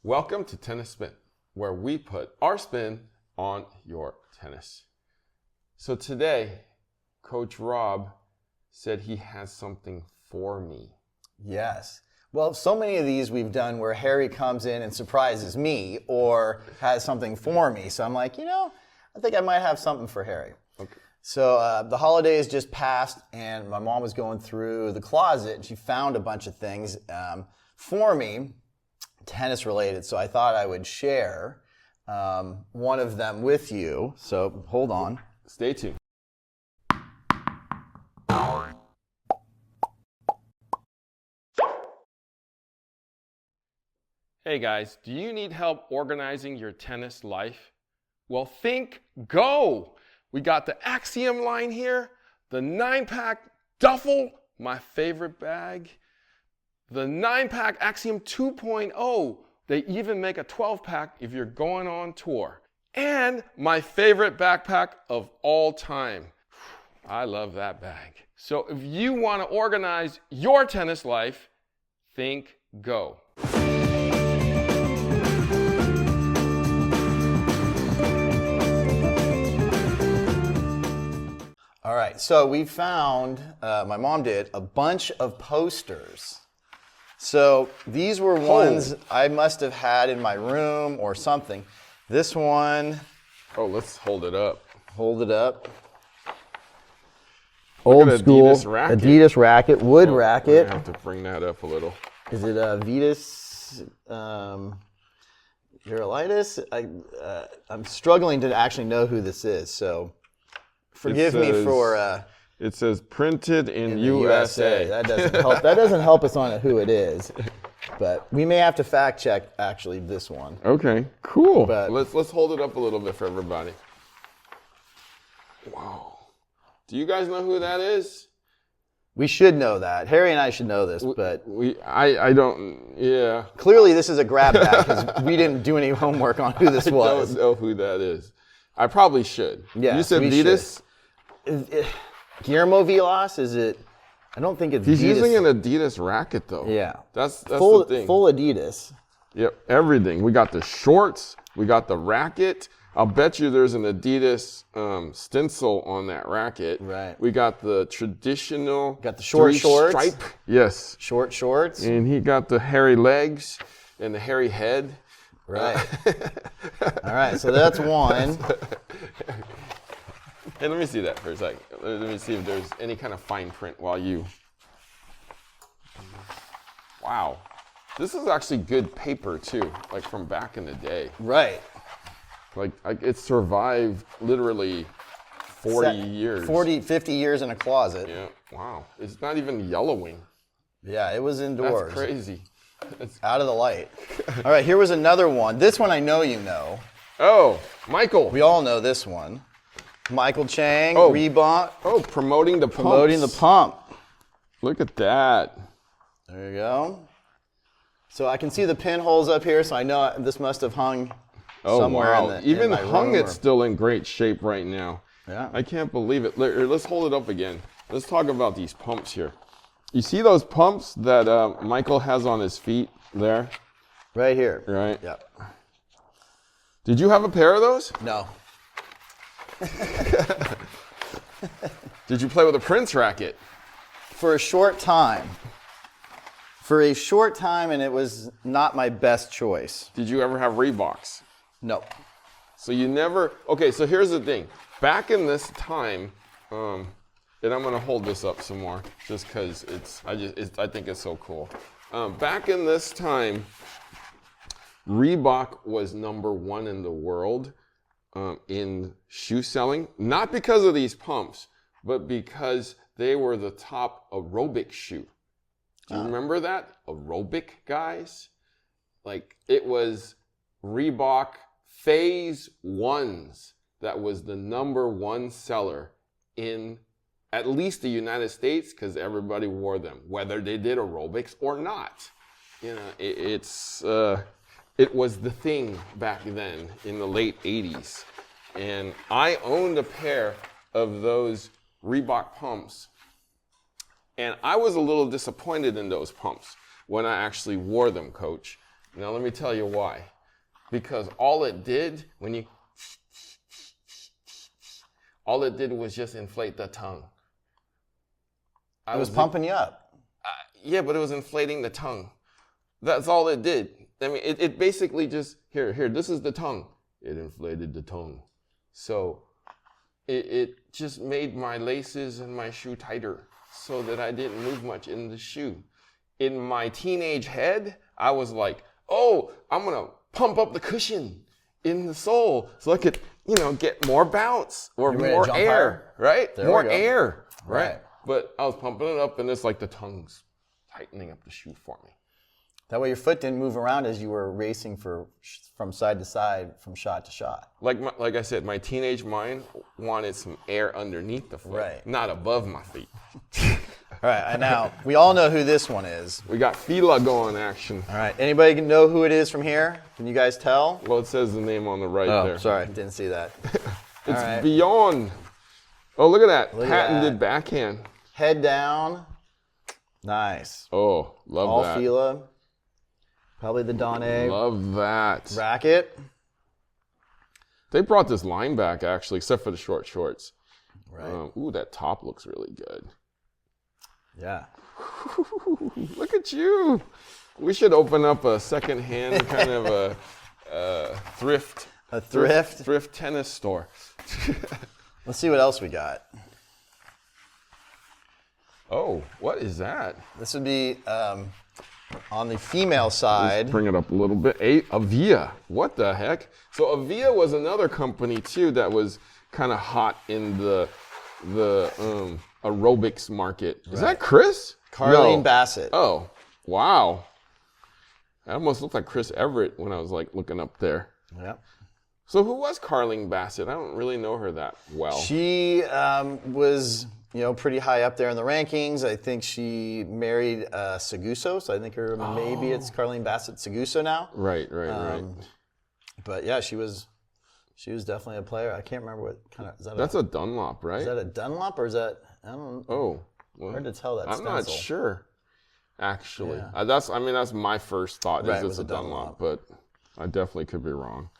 Welcome to Tennis Spin, where we put our spin on your tennis. So today, Coach Rob said he has something for me. Yes. Well, so many of these we've done where Harry comes in and surprises me or has something for me. So I'm like, I think I might have something for Harry. Okay. So the holidays just passed, and my mom was going through the closet, and she found a bunch of things for me, tennis related. So I thought I would share one of them with you. So hold on. Stay tuned. Hey guys, do you need help organizing your tennis life? Well, think Geau. We got the Axiom line here, the 9-pack duffel, my favorite bag, the 9-pack Axiom 2.0. They even make a 12-pack if you're going on tour. And my favorite backpack of all time. I love that bag. So if you want to organize your tennis life, think Geau. All right, so we found, my mom did, a bunch of posters. So these were ones I must have had in my room or something. This one. Oh, let's hold it up. Hold it up. Look Old at school Adidas racket. wood We're racket. gonna have to bring that up a little. Is it Vitas Urolitis? I'm struggling to actually know who this is, so forgive me for. It says printed in the USA. That doesn't help. That doesn't help us on who it is, but we may have to fact check actually this one. Okay, cool. But let's hold it up a little bit for everybody. Wow. Do you guys know who that is? We should know that. Harry and I should know this, but I don't. Yeah. Clearly, this is a grab bag because we didn't do any homework on who this was. I don't know who that is. I probably should. Yeah. You said Adidas? Guillermo Vilas, is it? I don't think it's He's Adidas. using an Adidas racket, though. Yeah. That's full, the thing. Full Adidas. Yep, everything. We got the shorts. We got the racket. I'll bet you there's an Adidas stencil on that racket. Right. We got the traditional. Got the short shorts. Stripe. Yes. Short shorts. And he got the hairy legs and the hairy head. Right. All right, so that's one. Hey, let me see that for a second. Let me see if there's any kind of fine print while you. Wow. This is actually good paper, too, like from back in the day. Right. Like it survived literally 40 years. 40, 50 years in a closet. Yeah, wow. It's not even yellowing. Yeah, it was indoors. That's crazy. Out of the light. All right, here was another one. This one I know you know. Oh, Michael. We all know this one. Michael Chang, Reebok. Oh, promoting the pumps. Promoting the pump. Look at that. There you go. So I can see the pinholes up here, so I know this must have hung somewhere wow. in the Even in my hung room it's still in great shape right now. Yeah. I can't believe it. Let's hold it up again. Let's talk about these pumps here. You see those pumps that Michael has on his feet there? Right here. Right? Yeah. Did you have a pair of those? No. Did you play with a Prince racket? For a short time. For a short time, and it was not my best choice. Did you ever have Reeboks? No. So you never, okay, so here's the thing. Back in this time, and I'm gonna hold this up some more just because I think it's so cool. Back in this time, Reebok was #1 in the world in shoe selling, not because of these pumps, but because they were the top aerobic shoe. Do you remember that? Aerobic, guys? Like, it was Reebok Phase 1s that was the #1 seller in at least the United States, because everybody wore them, whether they did aerobics or not. You know, it was the thing back then in the late 80s. And I owned a pair of those Reebok pumps. And I was a little disappointed in those pumps when I actually wore them, Coach. Now let me tell you why. Because all it did was just inflate the tongue. It was pumping you up. Yeah, but it was inflating the tongue. That's all it did. I mean, it basically just, here, this is the tongue. It inflated the tongue. So it just made my laces and my shoe tighter so that I didn't move much in the shoe. In my teenage head, I was like, oh, I'm going to pump up the cushion in the sole so I could, get more bounce or more air, right? More air, right? But I was pumping it up, and it's like the tongue's tightening up the shoe for me. That way your foot didn't move around as you were racing from side to side, from shot to shot. Like I said, my teenage mind wanted some air underneath the foot, not above my feet. All right, and now we all know who this one is. We got Fila going action. All right, anybody know who it is from here? Can you guys tell? Well, it says the name on the right there. Oh, sorry, didn't see that. It's Beyond. Oh, look at that. Patented backhand. Head down. Nice. Oh, love all that. All Fila. Probably the Donne. Love that. Racket. They brought this line back, actually, except for the short shorts. Right. Ooh, that top looks really good. Yeah. Look at you. We should open up a secondhand kind of a thrift. A thrift? Thrift tennis store. Let's see what else we got. Oh, what is that? This would be on the female side. Let's bring it up a little bit. Avia. What the heck? So Avia was another company too that was kind of hot in the aerobics market. Is that Chris? Carlene Bassett. Oh, wow. That almost looked like Chris Everett when I was like looking up there. Yep. So who was Carlene Bassett? I don't really know her that well. She was, pretty high up there in the rankings. I think she married Seguso, so I think maybe it's Carlene Bassett Seguso now. Right. But yeah, she was definitely a player. I can't remember what kind of. That's a Dunlop, right? Is that a Dunlop or is that? I don't know. Oh, well, hard to tell that. I'm not sure. Actually, Yeah. That's my first thought. Right, is it it's was a a Dunlop, Dunlop. but I definitely could be wrong.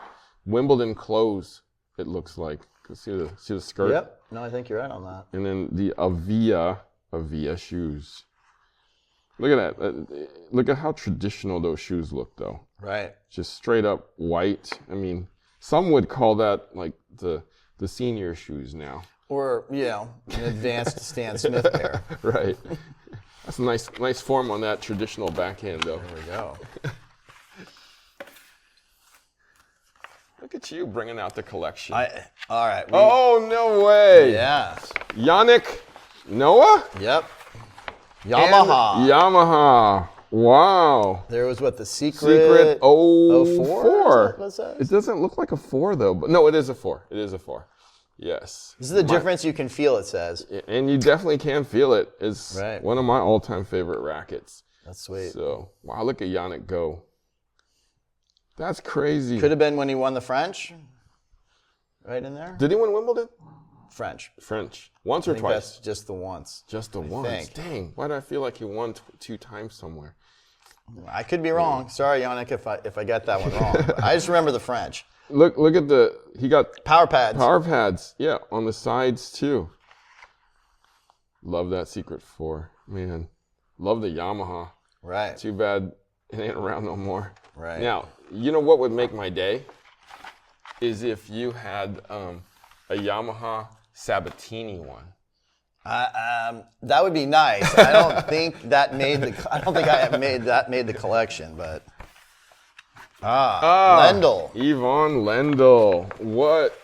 Wimbledon clothes. It looks like. See the skirt. Yep. No, I think you're right on that. And then the Avia shoes. Look at that. Look at how traditional those shoes look, though. Right. Just straight up white. I mean, some would call that like the senior shoes now. Or, an advanced Stan Smith pair. Right. That's a nice form on that traditional backhand, though. There we go. Look at you bringing out the collection. All right. Oh, no way. Yeah. Yannick Noah? Yep. Yamaha. And Yamaha. Wow. There was the Secret 04. What's that? It doesn't look like a 4, though. But no, it is a 4. It is a 4. Yes. This is the difference you can feel, it says. And you definitely can feel it. It's Right. one of my all-time favorite rackets. That's sweet. So, wow, look at Yannick go. That's crazy. Could have been when he won the French. Right in there? Did he win Wimbledon? French. Once I or think twice? that's just the once. Just the I once. think. Dang, why do I feel like he won 2 times somewhere? I could be wrong. Sorry, Yannick, if I got that one wrong. But I just remember the French. Look at he got Power pads. power pads. Yeah, on the sides too. Love that Secret 4. Man, love the Yamaha. Right. Too bad it ain't around no more. Right. Now, you know what would make my day? Is if you had a Yamaha Sabatini one. That would be nice. I don't think that made the collection, but Lendl. Yvonne Lendl. What?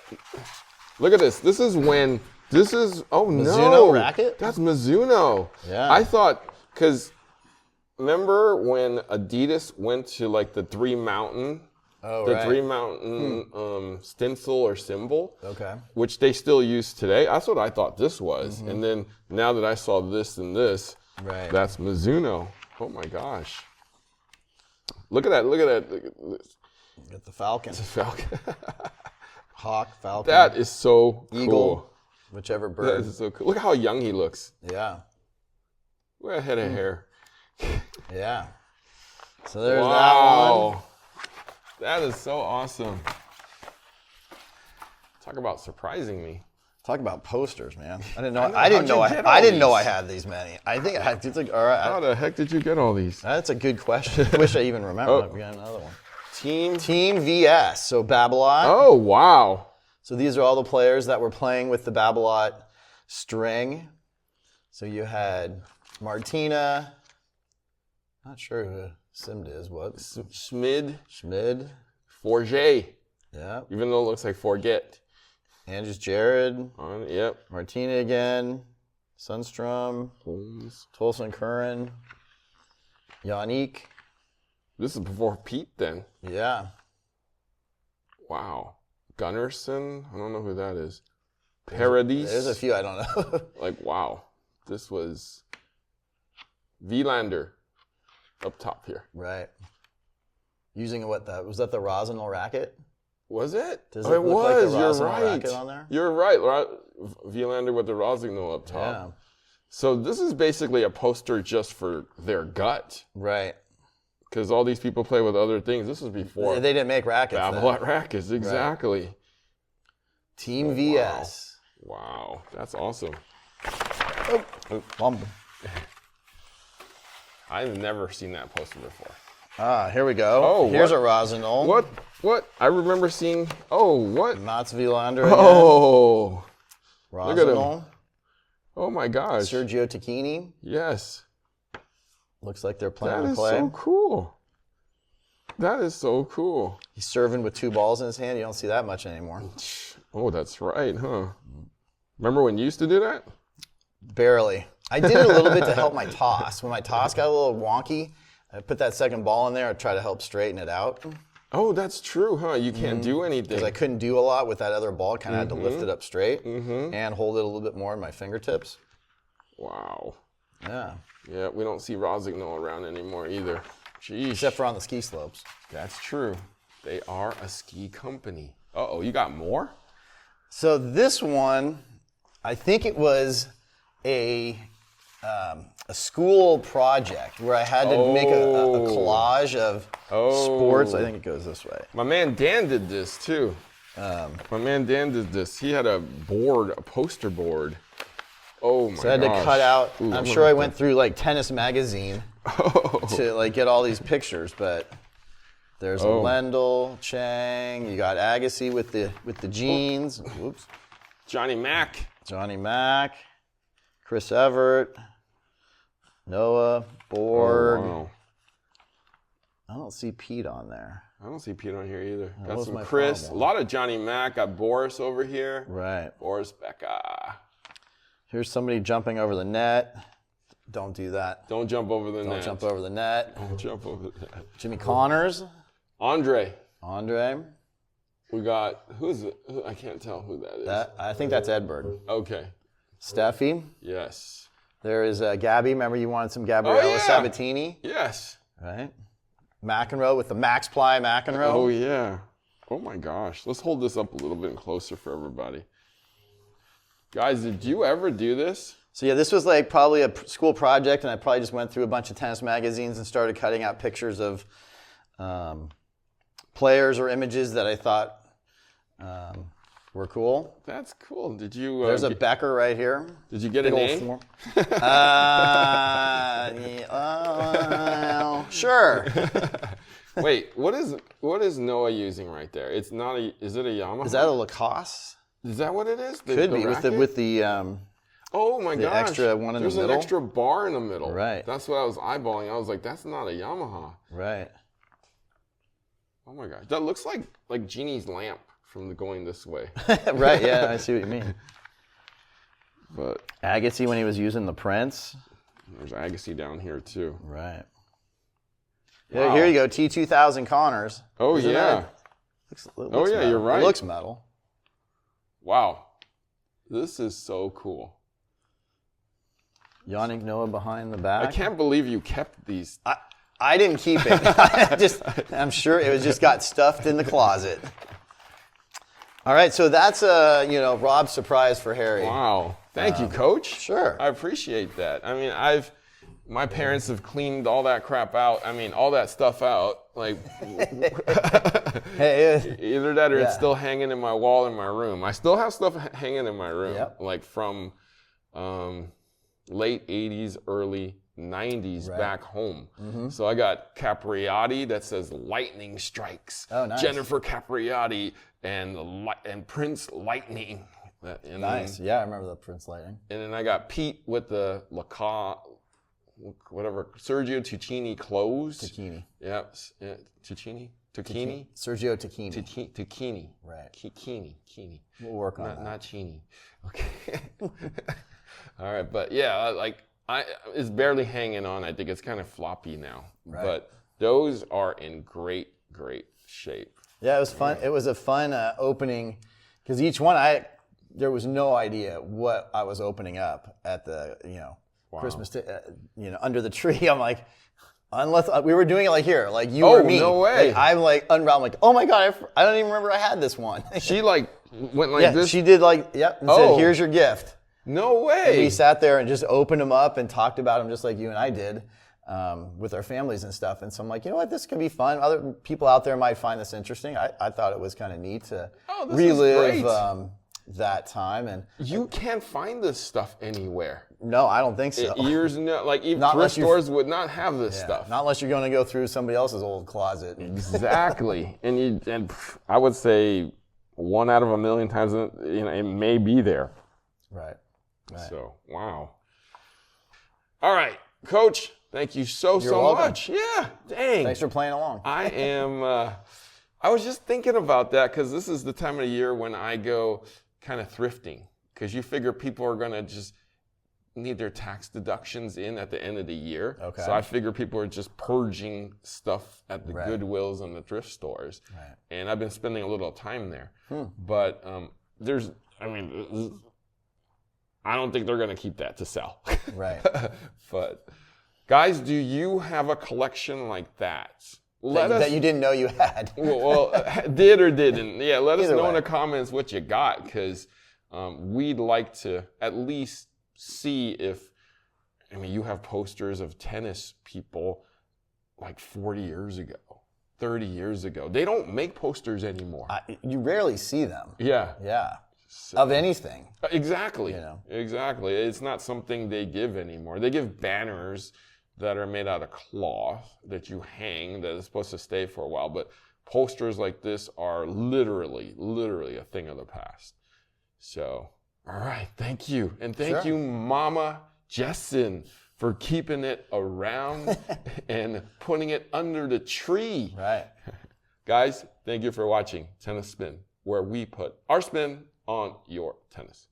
Look at this. This is Mizuno racket? That's Mizuno. Yeah. I thought, because remember when Adidas went to like the Three Mountain stencil or symbol? Okay. Which they still use today. That's what I thought this was. Mm-hmm. And then now that I saw this and this, right. That's Mizuno. Oh my gosh. Look at that. Look at that. Get the Falcon. It's a falcon. Hawk, Falcon. That is so Eagle, cool. Whichever bird. That is so cool. Look how young he looks. Yeah. Look at that head of hair. Yeah. So there's that one. That is so awesome. Talk about surprising me. Talk about posters, man. I didn't know. I I didn't know I had these many. I think I had. It's like, all right. How the heck did you get all these? That's a good question. Wish I even remember. Oh. I've got another one. Team VS. So Babolat. Oh, wow. So these are all the players that were playing with the Babolat string. So you had Martina. Not sure who Simd is. What? Schmid. Forget. Yeah. Yep. Even though it looks like forget. Andrews Jared. Yep. Martina again. Sundstrom. Holmes. Tolson Curran. Yannick. This is before Pete then. Yeah. Wow. Gunnarsson. I don't know who that is. Paradis. There's a few I don't know. Like, wow. This was Vilander up top here. Right. Using was that the Rosenthal racket? Was it? Does it it look like the was. You're Rosenthal right. racket on there? You're right. Vilander with the Rossignol up top. Yeah. So this is basically a poster just for their gut. Right. Because all these people play with other things. This was before They didn't make rackets. Babolat rackets. Exactly. Right. Team VS. Wow. That's awesome. Bumble. I've never seen that poster before. Here we go. Oh, here's what? a Rosenthal. What? I remember seeing. Oh, what? Mats Wilander again. Oh. Rosenthal. Look at him. Oh my gosh. Sergio Tacchini. Yes. Looks like they're playing That to is play. so cool. That is so cool. He's serving with 2 balls in his hand. You don't see that much anymore. Oh, that's right, huh? Remember when you used to do that? Barely. I did it a little bit to help my toss. When my toss got a little wonky, I put that second ball in there and try to help straighten it out. Oh, that's true, huh? You can't do anything. Because I couldn't do a lot with that other ball. Kind of had to lift it up straight and hold it a little bit more in my fingertips. Wow. Yeah. Yeah, we don't see Rossignol around anymore either. Jeez. Except for on the ski slopes. That's true. They are a ski company. Uh-oh, you got more? So this one, I think it was a school project where I had to make a collage of sports. I think it goes this way. My man Dan did this too. My man Dan did this. He had a board, a poster board. Oh my gosh. So I had to cut out. Ooh, I'm sure I went through like Tennis Magazine to like get all these pictures, but there's a Lendl, Chang. You got Agassi with the jeans. Whoops. Johnny Mack. Johnny Mack, Chris Everett, Noah, Borg. Oh, wow. I don't see Pete on there. I don't see Pete on here either. Got was some my Chris. problem. A lot of Johnny Mack. Got Boris over here. Right. Boris Becca. Here's somebody jumping over the net. Don't do that. Don't jump over the net. Don't jump over the net. Don't jump over the net. Jimmy Connors. Andre. We got, I can't tell who that is. I think that's Edberg. Okay. Steffi. Yes. There is Gabby. Remember you wanted some Gabriella Sabatini? Yes. Right. McEnroe with the Max Ply McEnroe. Oh, yeah. Oh, my gosh. Let's hold this up a little bit closer for everybody. Guys, did you ever do this? So yeah, this was like probably a school project, and I probably just went through a bunch of tennis magazines and started cutting out pictures of players or images that I thought were cool. That's cool. Did you? There's a Becker right here. Did you get a name? Sure. Wait, what is Noah using right there? It's not a. Is it a Yamaha? Is that a Lacoste? Is that what it is? Could be with the. Oh my gosh! Extra one in the middle. There's an extra bar in the middle. Right. That's what I was eyeballing. I was like, that's not a Yamaha. Right. Oh my gosh, that looks like Jeannie's lamp from the Going This Way. Right. Yeah, I see what you mean. But Agassi when he was using the Prince. There's Agassi down here too. Right. Wow. Yeah, here you go. T2000 Connors. Oh Isn't yeah. Looks yeah, metal. you're right. It looks metal. Wow. This is so cool. Yannick Noah behind the back. I can't believe you kept these. I didn't keep it. I'm sure it was just got stuffed in the closet. All right, so that's Rob's surprise for Harry. Wow. Thank you, Coach. Sure. I appreciate that. I mean, my parents have cleaned all that crap out. I mean, all that stuff out. Like, Hey, either that or it's Yeah. still hanging in my wall in my room. I still have stuff hanging in my room, Yep. like from late 80s, early 90s Right. back home. So I got Capriati that says lightning strikes. Oh, nice. Jennifer Capriati and Prince Lightning. nice. Yeah, I remember the Prince Lightning. And then I got Pete with the whatever, Sergio Tacchini clothes. Tacchini. Yep. Tacchini? Tacchini? Sergio Tacchini. Tacchini. Right. Kini. We'll work on that. Not Chini. Okay. All right, but yeah, like it's barely hanging on. I think it's kind of floppy now. Right. But those are in great shape. Yeah, it was fun. It was a fun opening because each one there was no idea what I was opening up at the Christmas under the tree. I'm like, unless we were doing it like here, like you or me. No way. Like, I'm like unwrapped. I'm like, oh my god, I don't even remember I had this one. She like went like this. She did like and said, here's your gift. No way. We sat there and just opened them up and talked about them just like you and I did with our families and stuff. And so I'm like, you know what, this could be fun. Other people out there might find this interesting. I thought it was kind of neat to relive that time. And you can't find this stuff anywhere. no, I don't think so. Like even thrift stores would not have this stuff. Not unless you're going to go through somebody else's old closet. Exactly. and I would say 1 out of a million times, it may be there. Right. So, wow. All right, Coach, thank you so welcome. much. Yeah, dang. Thanks for playing along. I was just thinking about that because this is the time of the year when I go kind of thrifting because you figure people are going to just need their tax deductions in at the end of the year. Okay. So I figure people are just purging stuff at the Goodwills and the thrift stores. Right. And I've been spending a little time there. But I don't think they're going to keep that to sell. Right. But guys, do you have a collection like that? That you didn't know you had. well, did or didn't. Yeah, let us know in way. the comments what you got because we'd like to at least see if, you have posters of tennis people like 40 years ago, 30 years ago. They don't make posters anymore. You rarely see them. Yeah. Yeah. Of anything. Exactly. Exactly. It's not something they give anymore. They give banners that are made out of cloth that you hang that is supposed to stay for a while. But posters like this are literally a thing of the past. So, all right. Thank you. And thank you, Mama Jessen, for keeping it around and putting it under the tree. Right. Guys, thank you for watching Tennis Spin, where we put our spin on your tennis.